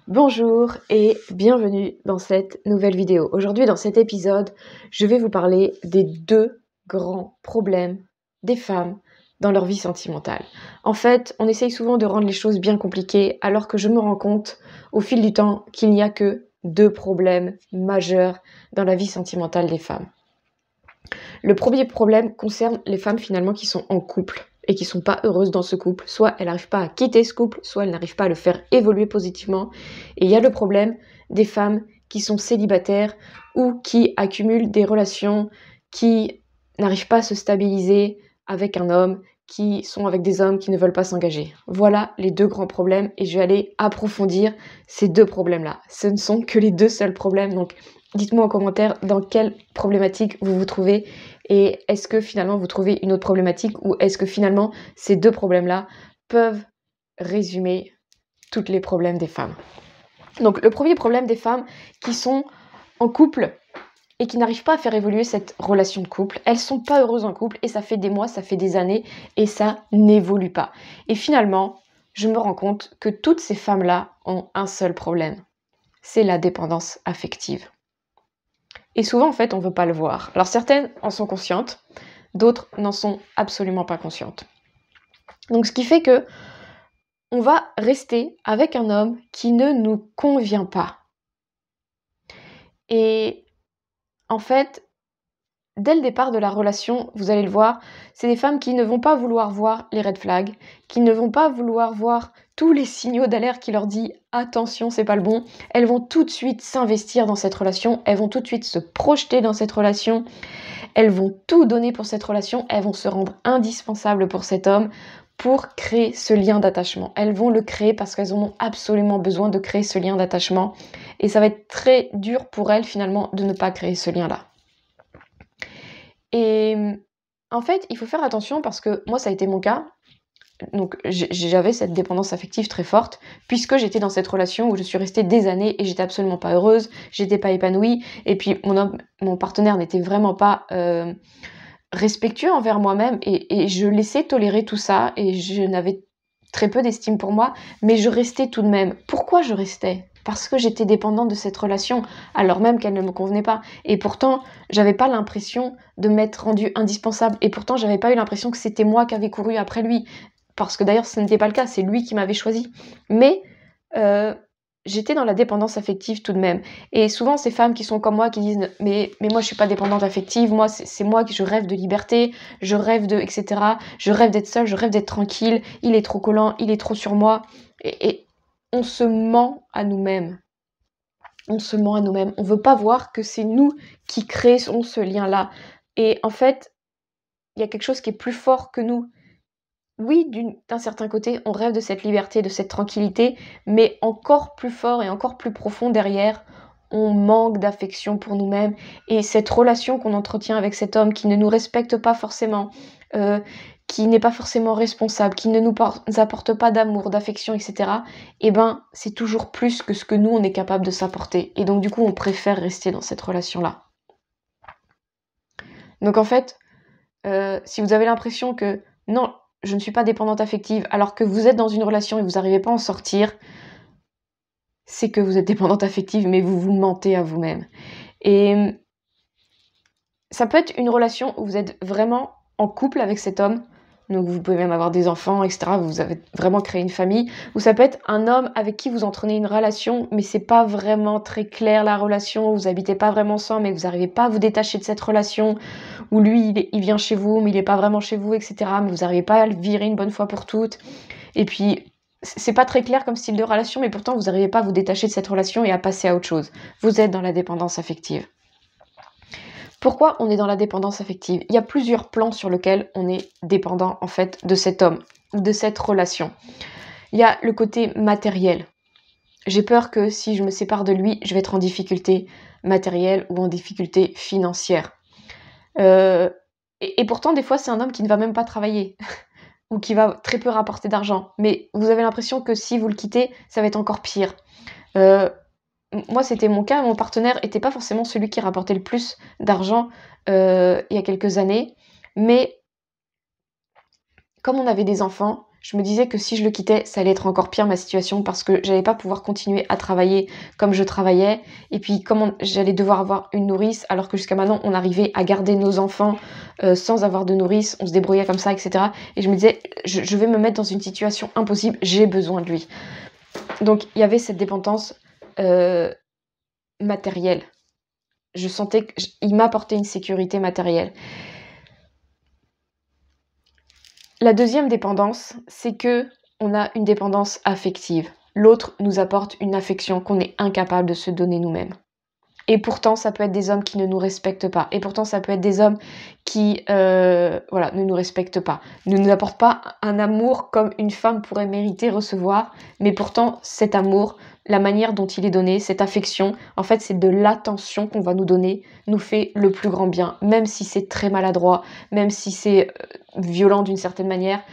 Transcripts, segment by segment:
Bonjour et bienvenue dans cette nouvelle vidéo. Aujourd'hui, dans cet épisode, je vais vous parler des deux grands problèmes des femmes dans leur vie sentimentale. En fait, on essaye souvent de rendre les choses bien compliquées, alors que je me rends compte au fil du temps qu'il n'y a que deux problèmes majeurs dans la vie sentimentale des femmes. Le premier problème concerne les femmes finalement qui sont en couple et qui sont pas heureuses dans ce couple. Soit elles n'arrivent pas à quitter ce couple, soit elles n'arrivent pas à le faire évoluer positivement. Et il y a le problème des femmes qui sont célibataires ou qui accumulent des relations qui n'arrivent pas à se stabiliser avec un homme, qui sont avec des hommes qui ne veulent pas s'engager. Voilà les deux grands problèmes et je vais aller approfondir ces deux problèmes-là. Ce ne sont que les deux seuls problèmes, donc dites-moi en commentaire dans quelle problématique vous vous trouvez et est-ce que finalement vous trouvez une autre problématique ou est-ce que finalement ces deux problèmes-là peuvent résumer tous les problèmes des femmes. Donc le premier problème des femmes qui sont en couple et qui n'arrivent pas à faire évoluer cette relation de couple, elles sont pas heureuses en couple et ça fait des mois, ça fait des années et ça n'évolue pas. Et finalement, je me rends compte que toutes ces femmes-là ont un seul problème, c'est la dépendance affective. Et souvent, en fait, on ne veut pas le voir. Alors certaines en sont conscientes, d'autres n'en sont absolument pas conscientes. Donc ce qui fait que on va rester avec un homme qui ne nous convient pas. Et en fait, dès le départ de la relation, vous allez le voir, c'est des femmes qui ne vont pas vouloir voir les red flags, qui ne vont pas vouloir voir tous les signaux d'alerte qui leur disent « attention, c'est pas le bon ». Elles vont tout de suite s'investir dans cette relation, elles vont tout de suite se projeter dans cette relation, elles vont tout donner pour cette relation, elles vont se rendre indispensables pour cet homme pour créer ce lien d'attachement. Elles vont le créer parce qu'elles en ont absolument besoin de créer ce lien d'attachement et ça va être très dur pour elles finalement de ne pas créer ce lien-là. Et en fait, il faut faire attention parce que moi, ça a été mon cas. Donc, j'avais cette dépendance affective très forte puisque j'étais dans cette relation où je suis restée des années et j'étais absolument pas heureuse, j'étais pas épanouie. Et puis, mon partenaire n'était vraiment pas respectueux envers moi-même et je laissais tolérer tout ça et je n'avais très peu d'estime pour moi, mais je restais tout de même. Pourquoi je restais ? Parce que j'étais dépendante de cette relation, alors même qu'elle ne me convenait pas. Et pourtant, j'avais pas l'impression de m'être rendue indispensable. Et pourtant, j'avais pas eu l'impression que c'était moi qui avais couru après lui. Parce que d'ailleurs, ce n'était pas le cas, c'est lui qui m'avait choisi. Mais j'étais dans la dépendance affective tout de même. Et souvent, ces femmes qui sont comme moi, qui disent « mais moi, je suis pas dépendante affective, moi, c'est moi qui je rêve de liberté, je rêve de... etc. Je rêve d'être seule, je rêve d'être tranquille, il est trop collant, il est trop sur moi. » Et on se ment à nous-mêmes. On se ment à nous-mêmes. On veut pas voir que c'est nous qui créons ce lien-là. Et en fait, il y a quelque chose qui est plus fort que nous. Oui, d'un certain côté, on rêve de cette liberté, de cette tranquillité, mais encore plus fort et encore plus profond derrière, on manque d'affection pour nous-mêmes. Et cette relation qu'on entretient avec cet homme qui ne nous respecte pas forcément, qui n'est pas forcément responsable, qui ne nous apporte pas d'amour, d'affection, etc., eh ben, c'est toujours plus que ce que nous, on est capable de s'apporter. Et donc, du coup, on préfère rester dans cette relation-là. Donc, en fait, si vous avez l'impression que non, je ne suis pas dépendante affective, alors que vous êtes dans une relation et vous n'arrivez pas à en sortir, c'est que vous êtes dépendante affective, mais vous vous mentez à vous-même. Et ça peut être une relation où vous êtes vraiment en couple avec cet homme, donc vous pouvez même avoir des enfants, etc. Vous avez vraiment créé une famille. Ou ça peut être un homme avec qui vous entretenez une relation, mais c'est pas vraiment très clair la relation, vous habitez pas vraiment ensemble, mais vous n'arrivez pas à vous détacher de cette relation, où lui, il vient chez vous, mais il est pas vraiment chez vous, etc. Mais vous n'arrivez pas à le virer une bonne fois pour toutes. Et puis, c'est pas très clair comme style de relation, mais pourtant, vous n'arrivez pas à vous détacher de cette relation et à passer à autre chose. Vous êtes dans la dépendance affective. Pourquoi on est dans la dépendance affective ? Il y a plusieurs plans sur lesquels on est dépendant en fait de cet homme ou de cette relation. Il y a le côté matériel. J'ai peur que si je me sépare de lui, je vais être en difficulté matérielle ou en difficulté financière. Et pourtant, des fois, c'est un homme qui ne va même pas travailler ou qui va très peu rapporter d'argent. Mais vous avez l'impression que si vous le quittez, ça va être encore pire. Moi, c'était mon cas. Mon partenaire n'était pas forcément celui qui rapportait le plus d'argent il y a quelques années. Mais comme on avait des enfants, je me disais que si je le quittais, ça allait être encore pire ma situation parce que j'allais pas pouvoir continuer à travailler comme je travaillais. Et puis comment j'allais devoir avoir une nourrice alors que jusqu'à maintenant on arrivait à garder nos enfants sans avoir de nourrice, on se débrouillait comme ça, etc. Et je me disais, je vais me mettre dans une situation impossible, j'ai besoin de lui. Donc il y avait cette dépendance matérielle. Je sentais qu'il m'apportait une sécurité matérielle. La deuxième dépendance, c'est que on a une dépendance affective. L'autre nous apporte une affection qu'on est incapable de se donner nous-mêmes. Et pourtant, ça peut être des hommes qui ne nous respectent pas. Et pourtant, ça peut être des hommes qui ne nous respectent pas. Ne nous apportent pas un amour comme une femme pourrait mériter recevoir. Mais pourtant, cet amour, la manière dont il est donné, cette affection, en fait, c'est de l'attention qu'on va nous donner, nous fait le plus grand bien. Même si c'est très maladroit, même si c'est violent d'une certaine manière,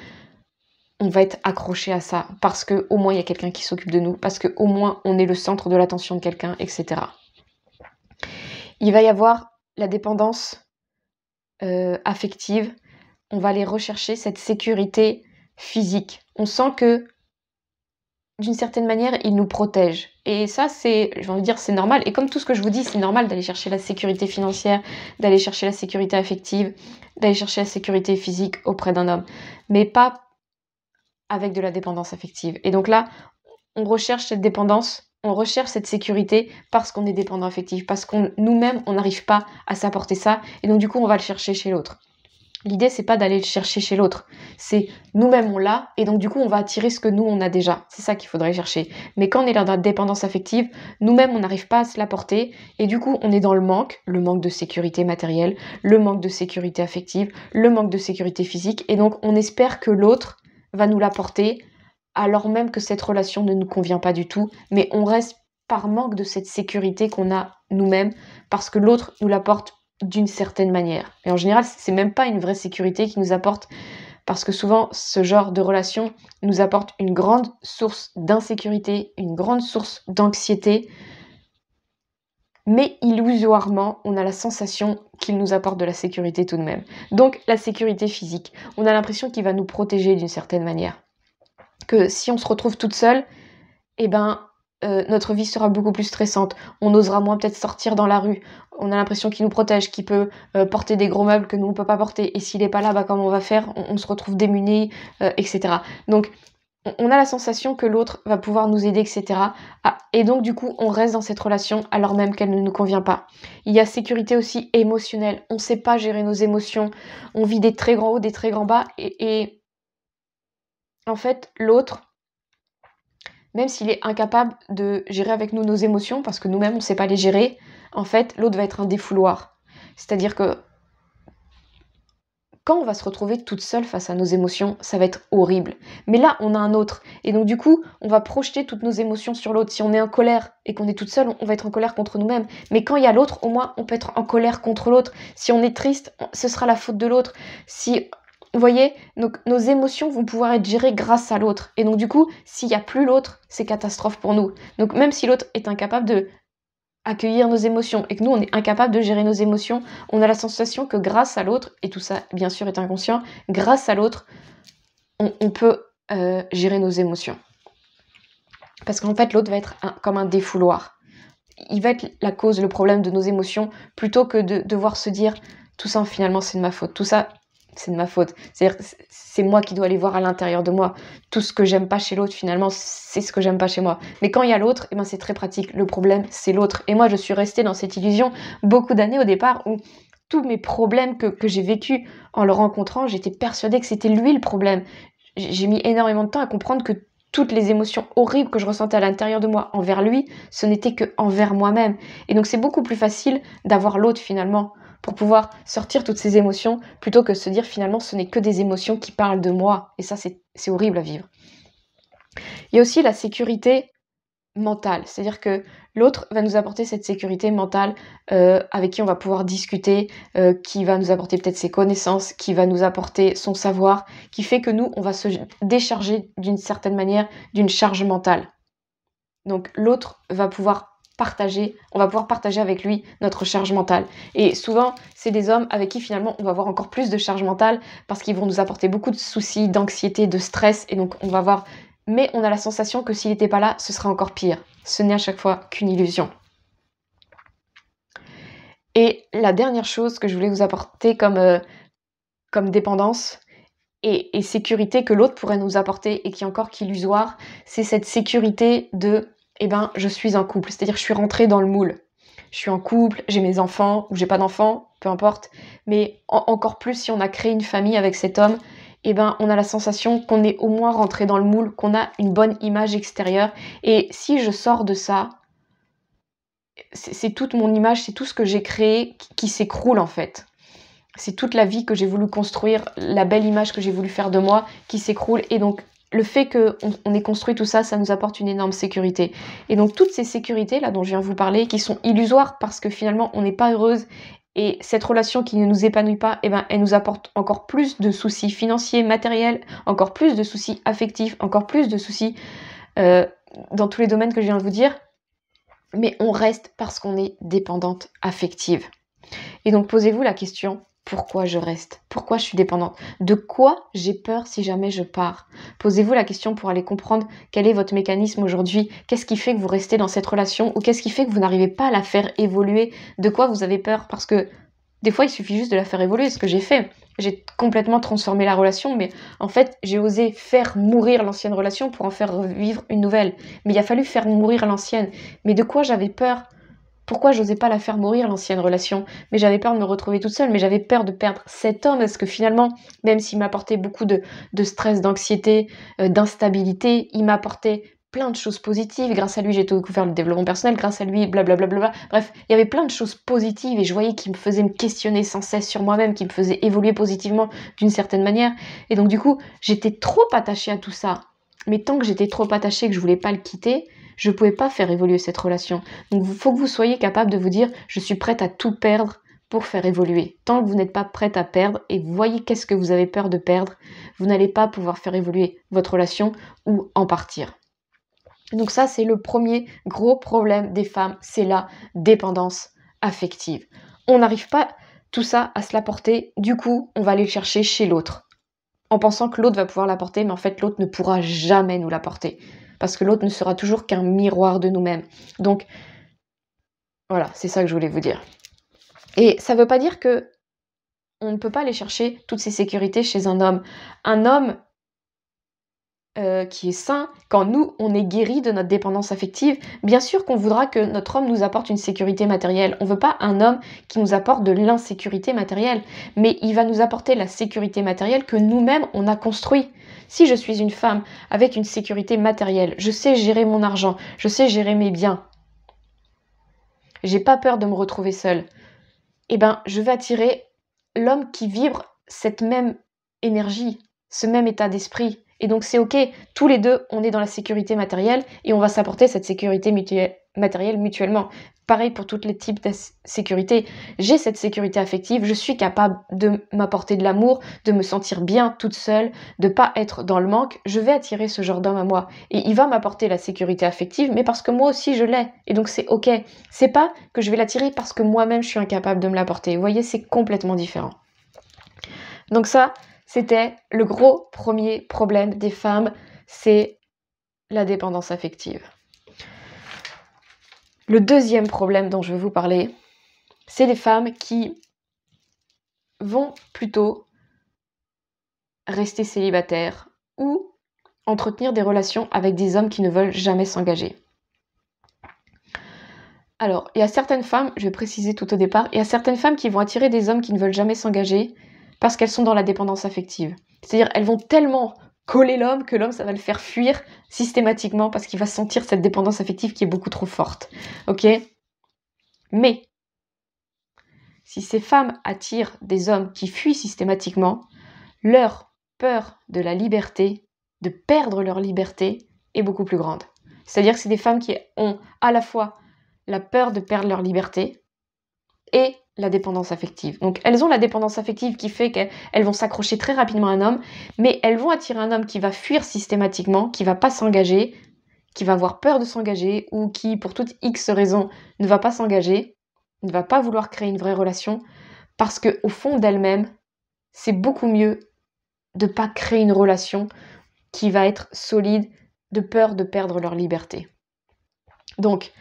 on va être accroché à ça. Parce qu'au moins, il y a quelqu'un qui s'occupe de nous. Parce qu'au moins, on est le centre de l'attention de quelqu'un, etc. Il va y avoir la dépendance affective. On va aller rechercher cette sécurité physique. On sent que, d'une certaine manière, il nous protège. Et ça, j'ai envie de dire, c'est normal. Et comme tout ce que je vous dis, c'est normal d'aller chercher la sécurité financière, d'aller chercher la sécurité affective, d'aller chercher la sécurité physique auprès d'un homme. Mais pas avec de la dépendance affective. Et donc là, on recherche cette dépendance, on recherche cette sécurité parce qu'on est dépendant affectif, parce qu'on nous-mêmes, on n'arrive pas à s'apporter ça, et donc du coup, on va le chercher chez l'autre. L'idée, c'est pas d'aller le chercher chez l'autre, c'est nous-mêmes, on l'a, et donc du coup, on va attirer ce que nous, on a déjà. C'est ça qu'il faudrait chercher. Mais quand on est dans la dépendance affective, nous-mêmes, on n'arrive pas à se l'apporter, et du coup, on est dans le manque de sécurité matérielle, le manque de sécurité affective, le manque de sécurité physique, et donc on espère que l'autre va nous l'apporter, alors même que cette relation ne nous convient pas du tout, mais on reste par manque de cette sécurité qu'on a nous-mêmes, parce que l'autre nous l'apporte d'une certaine manière. Et en général, c'est même pas une vraie sécurité qui nous apporte, parce que souvent, ce genre de relation nous apporte une grande source d'insécurité, une grande source d'anxiété, mais illusoirement, on a la sensation qu'il nous apporte de la sécurité tout de même. Donc, la sécurité physique, on a l'impression qu'il va nous protéger d'une certaine manière. Que si on se retrouve toute seule, notre vie sera beaucoup plus stressante. On osera moins peut-être sortir dans la rue. On a l'impression qu'il nous protège, qu'il peut porter des gros meubles que nous on peut pas porter. Et s'il n'est pas là, comment on va faire ? On se retrouve démunis, etc. Donc, on a la sensation que l'autre va pouvoir nous aider, etc. Et donc, du coup, on reste dans cette relation alors même qu'elle ne nous convient pas. Il y a sécurité aussi émotionnelle. On ne sait pas gérer nos émotions. On vit des très grands hauts, des très grands bas. Et en fait, l'autre, même s'il est incapable de gérer avec nous nos émotions, parce que nous-mêmes, on ne sait pas les gérer, en fait, l'autre va être un défouloir. C'est-à-dire que quand on va se retrouver toute seule face à nos émotions, ça va être horrible. Mais là, on a un autre. Et donc, du coup, on va projeter toutes nos émotions sur l'autre. Si on est en colère et qu'on est toute seule, on va être en colère contre nous-mêmes. Mais quand il y a l'autre, au moins, on peut être en colère contre l'autre. Si on est triste, ce sera la faute de l'autre. Vous voyez, donc nos émotions vont pouvoir être gérées grâce à l'autre. Et donc du coup, s'il n'y a plus l'autre, c'est catastrophe pour nous. Donc même si l'autre est incapable de accueillir nos émotions et que nous, on est incapable de gérer nos émotions, on a la sensation que grâce à l'autre, et tout ça bien sûr est inconscient, grâce à l'autre, on peut gérer nos émotions. Parce qu'en fait, l'autre va être comme un défouloir. Il va être la cause, le problème de nos émotions, plutôt que de devoir se dire tout ça finalement c'est de ma faute, tout ça c'est de ma faute. C'est-à-dire c'est moi qui dois aller voir à l'intérieur de moi. Tout ce que j'aime pas chez l'autre, finalement, c'est ce que j'aime pas chez moi. Mais quand il y a l'autre, c'est très pratique. Le problème, c'est l'autre. Et moi, je suis restée dans cette illusion beaucoup d'années au départ où tous mes problèmes que j'ai vécus en le rencontrant, j'étais persuadée que c'était lui le problème. J'ai mis énormément de temps à comprendre que toutes les émotions horribles que je ressentais à l'intérieur de moi envers lui, ce n'était que envers moi-même. Et donc c'est beaucoup plus facile d'avoir l'autre finalement, pour pouvoir sortir toutes ces émotions, plutôt que de se dire finalement ce n'est que des émotions qui parlent de moi. Et ça, c'est horrible à vivre. Il y a aussi la sécurité mentale, c'est-à-dire que l'autre va nous apporter cette sécurité mentale avec qui on va pouvoir discuter, qui va nous apporter peut-être ses connaissances, qui va nous apporter son savoir, qui fait que nous, on va se décharger d'une certaine manière d'une charge mentale. Donc l'autre va pouvoir pouvoir partager avec lui notre charge mentale. Et souvent, c'est des hommes avec qui finalement on va avoir encore plus de charge mentale parce qu'ils vont nous apporter beaucoup de soucis, d'anxiété, de stress. Et donc mais on a la sensation que s'il n'était pas là, ce serait encore pire. Ce n'est à chaque fois qu'une illusion. Et la dernière chose que je voulais vous apporter comme dépendance et sécurité que l'autre pourrait nous apporter et qui est encore qu'illusoire, c'est cette sécurité de je suis en couple, c'est-à-dire je suis rentrée dans le moule. Je suis en couple, j'ai mes enfants, ou j'ai pas d'enfants, peu importe, mais encore plus si on a créé une famille avec cet homme, on a la sensation qu'on est au moins rentré dans le moule, qu'on a une bonne image extérieure, et si je sors de ça, c'est toute mon image, c'est tout ce que j'ai créé qui s'écroule en fait. C'est toute la vie que j'ai voulu construire, la belle image que j'ai voulu faire de moi qui s'écroule. Et donc, le fait qu'on ait construit tout ça, ça nous apporte une énorme sécurité. Et donc, toutes ces sécurités là dont je viens vous parler, qui sont illusoires parce que finalement, on n'est pas heureuse et cette relation qui ne nous épanouit pas, elle nous apporte encore plus de soucis financiers, matériels, encore plus de soucis affectifs, encore plus de soucis dans tous les domaines que je viens de vous dire. Mais on reste parce qu'on est dépendante affective. Et donc, posez-vous la question, pourquoi je reste? Pourquoi je suis dépendante? De quoi j'ai peur si jamais je pars? Posez-vous la question pour aller comprendre quel est votre mécanisme aujourd'hui. Qu'est-ce qui fait que vous restez dans cette relation ou qu'est-ce qui fait que vous n'arrivez pas à la faire évoluer? De quoi vous avez peur? Parce que des fois, il suffit juste de la faire évoluer, ce que j'ai fait. J'ai complètement transformé la relation, mais en fait, j'ai osé faire mourir l'ancienne relation pour en faire revivre une nouvelle. Mais il a fallu faire mourir l'ancienne. Mais de quoi j'avais peur? Pourquoi j'osais pas la faire mourir, l'ancienne relation? Mais j'avais peur de me retrouver toute seule, mais j'avais peur de perdre cet homme, parce que finalement, même s'il m'apportait beaucoup de stress, d'anxiété, d'instabilité, il m'apportait plein de choses positives. Grâce à lui, j'ai découvert le développement personnel, grâce à lui, blablabla. Bref, il y avait plein de choses positives et je voyais qu'il me faisait me questionner sans cesse sur moi-même, qu'il me faisait évoluer positivement d'une certaine manière. Et donc du coup, j'étais trop attachée à tout ça. Mais tant que j'étais trop attachée que je voulais pas le quitter, je ne pouvais pas faire évoluer cette relation. Donc il faut que vous soyez capable de vous dire « je suis prête à tout perdre pour faire évoluer ». Tant que vous n'êtes pas prête à perdre et vous voyez qu'est-ce que vous avez peur de perdre, vous n'allez pas pouvoir faire évoluer votre relation ou en partir. Donc ça, c'est le premier gros problème des femmes, c'est la dépendance affective. On n'arrive pas tout ça à se l'apporter, du coup, on va aller le chercher chez l'autre. En pensant que l'autre va pouvoir l'apporter, mais en fait, l'autre ne pourra jamais nous l'apporter. Parce que l'autre ne sera toujours qu'un miroir de nous-mêmes. Donc, voilà, c'est ça que je voulais vous dire. Et ça ne veut pas dire que on ne peut pas aller chercher toutes ces sécurités chez un homme. Un homme qui est sain, quand nous, on est guéri de notre dépendance affective, bien sûr qu'on voudra que notre homme nous apporte une sécurité matérielle. On ne veut pas un homme qui nous apporte de l'insécurité matérielle, mais il va nous apporter la sécurité matérielle que nous-mêmes, on a construit. Si je suis une femme avec une sécurité matérielle, je sais gérer mon argent, je sais gérer mes biens, j'ai pas peur de me retrouver seule, je vais attirer l'homme qui vibre cette même énergie, ce même état d'esprit. Et donc c'est ok, tous les deux, on est dans la sécurité matérielle et on va s'apporter cette sécurité matérielle mutuellement. Pareil pour tous les types de sécurité. J'ai cette sécurité affective, je suis capable de m'apporter de l'amour, de me sentir bien toute seule, de pas être dans le manque. Je vais attirer ce genre d'homme à moi. Et il va m'apporter la sécurité affective, mais parce que moi aussi je l'ai. Et donc c'est ok. C'est pas que je vais l'attirer parce que moi-même je suis incapable de me l'apporter. Vous voyez, c'est complètement différent. Donc ça, c'était le gros premier problème des femmes, c'est la dépendance affective. Le deuxième problème dont je vais vous parler, c'est des femmes qui vont plutôt rester célibataires ou entretenir des relations avec des hommes qui ne veulent jamais s'engager. Alors, il y a certaines femmes, je vais préciser tout au départ, il y a certaines femmes qui vont attirer des hommes qui ne veulent jamais s'engager parce qu'elles sont dans la dépendance affective. C'est-à-dire, elles vont tellement coller l'homme que l'homme, ça va le faire fuir systématiquement parce qu'il va sentir cette dépendance affective qui est beaucoup trop forte. Ok ? Mais, si ces femmes attirent des hommes qui fuient systématiquement, leur peur de la liberté, de perdre leur liberté, est beaucoup plus grande. C'est-à-dire que c'est des femmes qui ont à la fois la peur de perdre leur liberté et la dépendance affective. Donc elles ont la dépendance affective qui fait qu'elles vont s'accrocher très rapidement à un homme, mais elles vont attirer un homme qui va fuir systématiquement, qui va pas s'engager, qui va avoir peur de s'engager ou qui, pour toute X raison, ne va pas s'engager, ne va pas vouloir créer une vraie relation, parce qu'au fond d'elle-même, c'est beaucoup mieux de ne pas créer une relation qui va être solide, de peur de perdre leur liberté. Donc,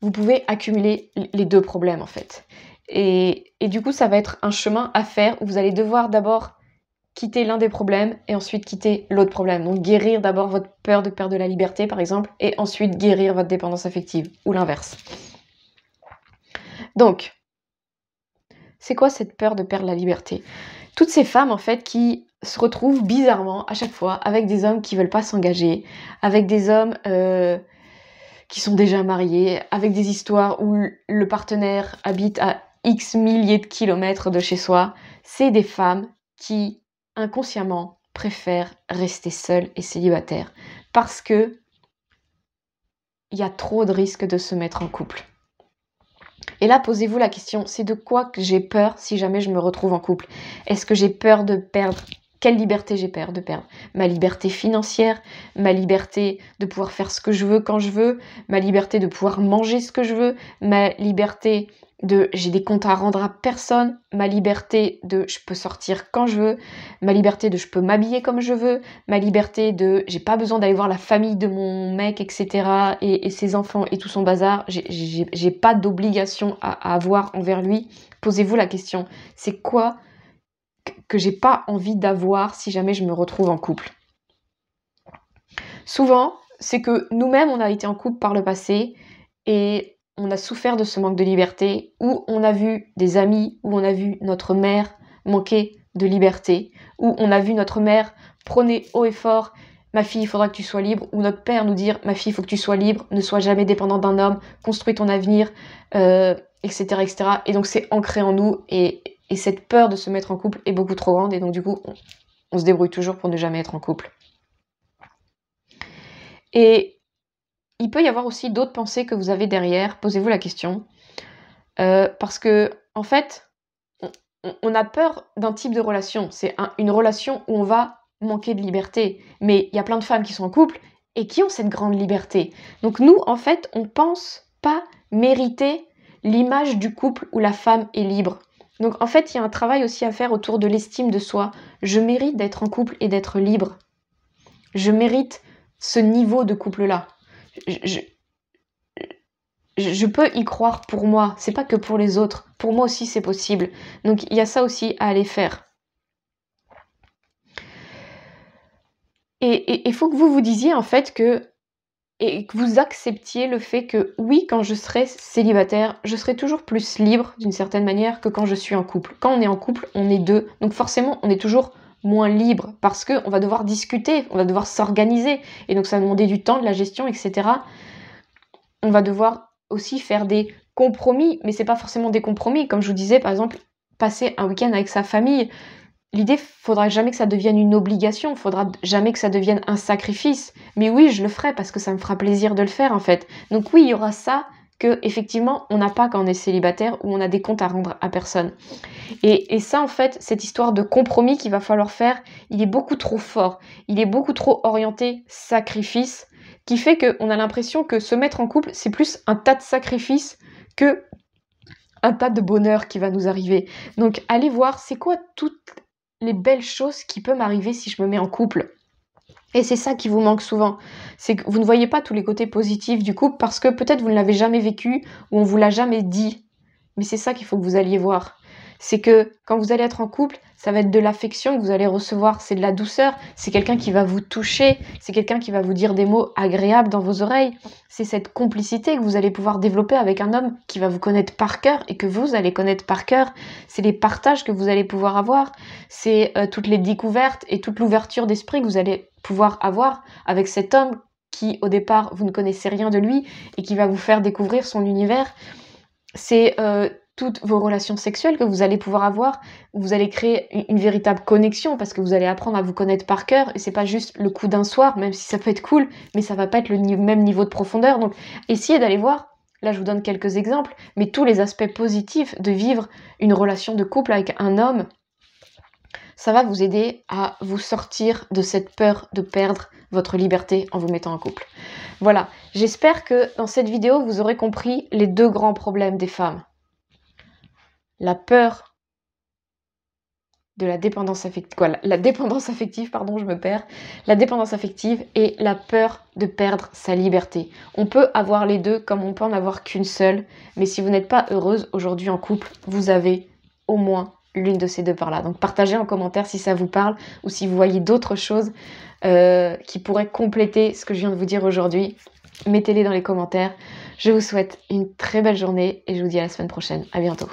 vous pouvez accumuler les deux problèmes en fait. Et du coup, ça va être un chemin à faire où vous allez devoir d'abord quitter l'un des problèmes et ensuite quitter l'autre problème. Donc guérir d'abord votre peur de perdre de la liberté par exemple et ensuite guérir votre dépendance affective ou l'inverse. Donc, c'est quoi cette peur de perdre la liberté ? Toutes ces femmes en fait qui se retrouvent bizarrement à chaque fois avec des hommes qui veulent pas s'engager, avec des hommes qui sont déjà mariés, avec des histoires où le partenaire habite à X milliers de kilomètres de chez soi, c'est des femmes qui inconsciemment préfèrent rester seules et célibataires parce que il y a trop de risques de se mettre en couple. Et là, posez-vous la question, c'est de quoi que j'ai peur si jamais je me retrouve en couple ? Est-ce que j'ai peur de perdre ? Quelle liberté j'ai peur de perdre ? Ma liberté financière, ma liberté de pouvoir faire ce que je veux quand je veux, ma liberté de pouvoir manger ce que je veux, ma liberté de j'ai des comptes à rendre à personne, ma liberté de je peux sortir quand je veux, ma liberté de je peux m'habiller comme je veux, ma liberté de j'ai pas besoin d'aller voir la famille de mon mec, etc. et ses enfants et tout son bazar, j'ai pas d'obligation à avoir envers lui. Posez-vous la question, c'est quoi que j'ai pas envie d'avoir si jamais je me retrouve en couple. Souvent, c'est que nous-mêmes, on a été en couple par le passé et on a souffert de ce manque de liberté, ou on a vu des amis, ou on a vu notre mère manquer de liberté, ou on a vu notre mère prôner haut et fort « ma fille, il faudra que tu sois libre », ou notre père nous dire « ma fille, il faut que tu sois libre, ne sois jamais dépendant d'un homme, construis ton avenir », etc., etc. Et donc c'est ancré en nous, et cette peur de se mettre en couple est beaucoup trop grande, et donc du coup, on se débrouille toujours pour ne jamais être en couple. Et il peut y avoir aussi d'autres pensées que vous avez derrière, posez-vous la question, parce que, en fait, on a peur d'un type de relation, c'est une relation où on va manquer de liberté, mais il y a plein de femmes qui sont en couple et qui ont cette grande liberté. Donc nous, en fait, on pense pas mériter l'image du couple où la femme est libre. Donc en fait, il y a un travail aussi à faire autour de l'estime de soi. Je mérite d'être en couple et d'être libre. Je mérite ce niveau de couple-là. Je peux y croire pour moi, c'est pas que pour les autres. Pour moi aussi, c'est possible. Donc il y a ça aussi à aller faire. Et il faut que vous vous disiez en fait que vous acceptiez le fait que oui, quand je serai célibataire, je serai toujours plus libre d'une certaine manière que quand je suis en couple. Quand on est en couple, on est deux, donc forcément on est toujours moins libre parce qu'on va devoir discuter, on va devoir s'organiser, et donc ça va demander du temps, de la gestion, etc. On va devoir aussi faire des compromis, mais c'est pas forcément des compromis, comme je vous disais, par exemple, passer un week-end avec sa famille. L'idée, faudra jamais que ça devienne une obligation, faudra jamais que ça devienne un sacrifice. Mais oui, je le ferai parce que ça me fera plaisir de le faire en fait. Donc oui, il y aura ça que effectivement on n'a pas quand on est célibataire ou on a des comptes à rendre à personne. Et ça en fait, cette histoire de compromis qu'il va falloir faire, il est beaucoup trop fort. Il est beaucoup trop orienté sacrifice, qui fait qu'on a l'impression que se mettre en couple, c'est plus un tas de sacrifices que un tas de bonheur qui va nous arriver. Donc allez voir, c'est quoi toutes les belles choses qui peuvent m'arriver si je me mets en couple. Et c'est ça qui vous manque souvent. C'est que vous ne voyez pas tous les côtés positifs du couple parce que peut-être vous ne l'avez jamais vécu ou on vous l'a jamais dit. Mais c'est ça qu'il faut que vous alliez voir. C'est que quand vous allez être en couple, ça va être de l'affection que vous allez recevoir, c'est de la douceur, c'est quelqu'un qui va vous toucher, c'est quelqu'un qui va vous dire des mots agréables dans vos oreilles, c'est cette complicité que vous allez pouvoir développer avec un homme qui va vous connaître par cœur et que vous allez connaître par cœur, c'est les partages que vous allez pouvoir avoir, c'est toutes les découvertes et toute l'ouverture d'esprit que vous allez pouvoir avoir avec cet homme qui, au départ, vous ne connaissez rien de lui et qui va vous faire découvrir son univers. C'est toutes vos relations sexuelles que vous allez pouvoir avoir, vous allez créer une véritable connexion parce que vous allez apprendre à vous connaître par cœur et c'est pas juste le coup d'un soir, même si ça peut être cool, mais ça va pas être le même niveau de profondeur. Donc essayez d'aller voir, là je vous donne quelques exemples, mais tous les aspects positifs de vivre une relation de couple avec un homme, ça va vous aider à vous sortir de cette peur de perdre votre liberté en vous mettant en couple. Voilà, j'espère que dans cette vidéo, vous aurez compris les deux grands problèmes des femmes. La peur de la dépendance affective, la dépendance affective, pardon, je me perds, la dépendance affective et la peur de perdre sa liberté. On peut avoir les deux comme on peut en avoir qu'une seule, mais si vous n'êtes pas heureuse aujourd'hui en couple, vous avez au moins l'une de ces deux peurs-là. Donc partagez en commentaire si ça vous parle ou si vous voyez d'autres choses qui pourraient compléter ce que je viens de vous dire aujourd'hui. Mettez-les dans les commentaires. Je vous souhaite une très belle journée et je vous dis à la semaine prochaine. À bientôt.